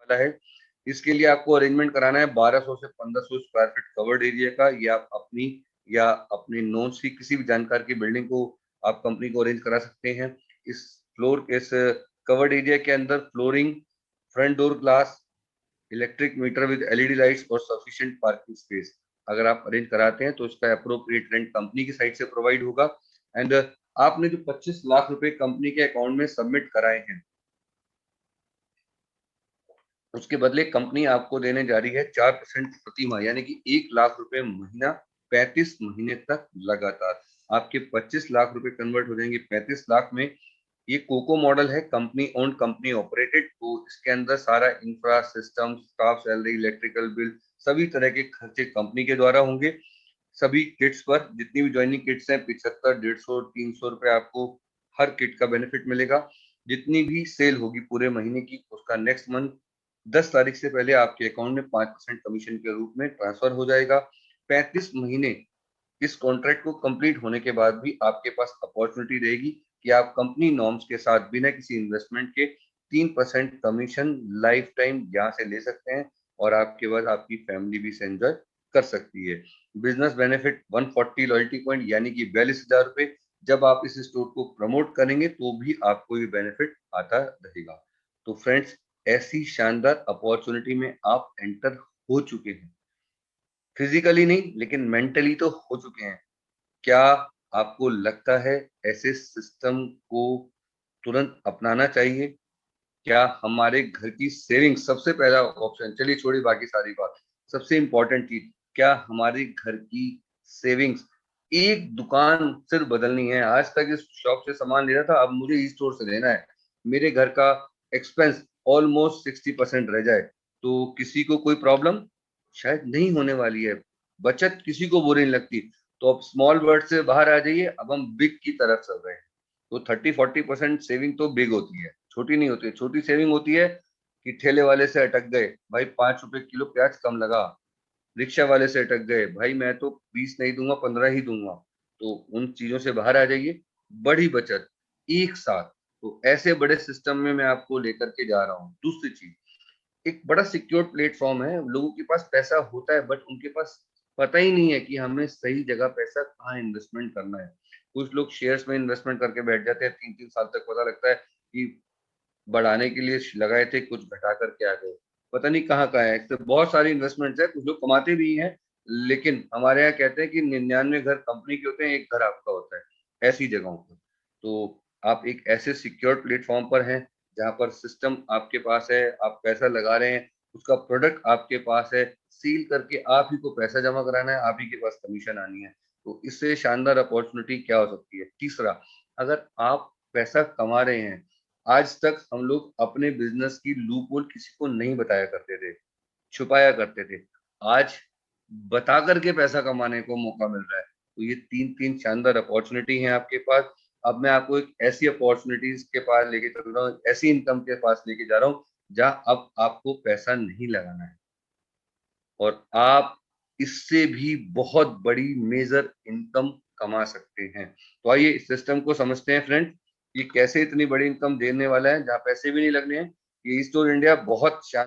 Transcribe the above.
वाला है। इसके लिए आपको अरेंजमेंट कराना है 1200 से 1500 स्क्वायर फीट कवर्ड एरिया का, या अपनी नोन की किसी भी जानकार की बिल्डिंग को आप कंपनी को अरेंज करा सकते हैं। इस कवर्ड एरिया के अंदर flooring, front door glass, electric meter with LED lights और सफिशिएंट पार्किंग स्पेस अगर आप अरेंज कराते हैं तो इसका अप्रोप्रिएट रेंट कंपनी की साइड से प्रोवाइड होगा। एंड आपने जो 25 लाख रुपए कंपनी के अकाउंट में सबमिट कराए हैं, उसके बदले कंपनी आपको देने जा रही है 4% प्रति माह, यानी कि 1 लाख रुपए महीना 35 महीने तक लगातार। आपके 25 लाख रुपए कन्वर्ट हो जाएंगे 35 लाख में। ये कोको मॉडल है, कंपनी ओन्ड कंपनी ऑपरेटेड, तो इसके अंदर सारा infra system, staff salary, electrical bill, सभी तरह के खर्चे कंपनी के द्वारा होंगे। सभी किट्स पर जितनी भी ज्वाइनिंग किट्स हैं 75, 150, 300 रुपए आपको हर किट का बेनिफिट मिलेगा। जितनी भी सेल होगी पूरे महीने की, उसका नेक्स्ट मंथ 10 तारीख से पहले आपके अकाउंट में 5% कमीशन के रूप में ट्रांसफर हो जाएगा। 35 महीने इस कॉन्ट्रैक्ट को कंप्लीट होने के बाद भी आपके पास अपॉर्चुनिटी रहेगी कि आप कंपनी नॉर्म्स के साथ बिना किसी इन्वेस्टमेंट के 3% कमीशन लाइफ टाइम यहाँ से ले सकते हैं, और आपके बाद आपकी फैमिली भी इसे एंजॉय कर सकती है। बिजनेस बेनिफिट 140 लॉयल्टी पॉइंट, यानी कि 42,000 रुपए। जब आप इस स्टोर को प्रमोट करेंगे तो भी आपको ये बेनिफिट आता रहेगा। तो फ्रेंड्स, ऐसी शानदार अपॉर्चुनिटी में आप एंटर हो चुके हैं, फिजिकली नहीं लेकिन मेंटली तो हो चुके हैं। क्या आपको लगता है ऐसे सिस्टम को तुरंत अपनाना चाहिए? क्या हमारे घर की सेविंग सबसे पहला ऑप्शन, चलिए छोड़िए बाकी सारी बात, सबसे इंपॉर्टेंट चीज, क्या हमारे घर की सेविंग्स, एक दुकान सिर्फ बदलनी है। आज तक इस शॉप से सामान ले रहा था, अब मुझे इस स्टोर से लेना है, मेरे घर का एक्सपेंस ऑलमोस्ट 60% रह जाए तो किसी को कोई प्रॉब्लम शायद नहीं होने वाली है। बचत किसी को बुरी नहीं लगती। तो अब स्मॉल वर्ड से बाहर आ जाइए, अब हम बिग की तरफ चल रहे हैं। तो 30-40% सेविंग तो बिग होती है, छोटी नहीं होती है। छोटी सेविंग होती है कि ठेले वाले से अटक गए, भाई 5 रुपए किलो प्याज कम लगा। रिक्शा वाले से अटक गए, भाई मैं तो 20 नहीं दूंगा, 15 ही दूंगा। तो उन चीजों से बाहर आ जाइए। बड़ी बचत एक साथ, तो ऐसे बड़े सिस्टम में मैं आपको लेकर के जा रहा हूँ। दूसरी चीज, एक बड़ा सिक्योर प्लेटफॉर्म है। लोगों के पास पैसा होता है बट उनके पास पता ही नहीं है कि हमें सही जगह पैसा कहाँ इन्वेस्टमेंट करना है। कुछ लोग शेयर्स में इन्वेस्टमेंट करके बैठ जाते हैं, 3-3 साल तक पता लगता है कि बढ़ाने के लिए लगाए थे, कुछ घटा करके आ गए, पता नहीं कहाँ कहाँ है। तो बहुत सारी इन्वेस्टमेंट्स है, कुछ लोग कमाते भी हैं, लेकिन हमारे यहाँ कहते हैं कि 99 घर कंपनी के होते हैं, एक घर आपका होता है ऐसी जगहों पर। तो आप एक ऐसे सिक्योर प्लेटफॉर्म पर हैं जहाँ पर सिस्टम आपके पास है, आप पैसा लगा रहे हैं, उसका प्रोडक्ट आपके पास है, सील करके आप ही को पैसा जमा कराना है, आप ही के पास कमीशन आनी है। तो इससे शानदार अपॉर्चुनिटी क्या हो सकती है। तीसरा, अगर आप पैसा कमा रहे हैं, आज तक हम लोग अपने बिजनेस की लूप होल किसी को नहीं बताया करते थे, छुपाया करते थे। आज बता करके पैसा कमाने को मौका मिल रहा है। तो ये तीन तीन शानदार अपॉर्चुनिटी है आपके पास। अब मैं आपको एक ऐसी अपॉर्चुनिटीज के पास लेके चल रहा हूँ, ऐसी इनकम के पास लेके जा रहा हूँ जहाँ अब आपको पैसा नहीं लगाना है, और आप इससे भी बहुत बड़ी मेजर इनकम कमा सकते हैं। तो आइए इस सिस्टम को समझते हैं फ्रेंड, ये कैसे इतनी बड़ी इनकम देने वाला है जहाँ पैसे भी नहीं लगने हैं। ये स्टोर इंडिया बहुत शानदार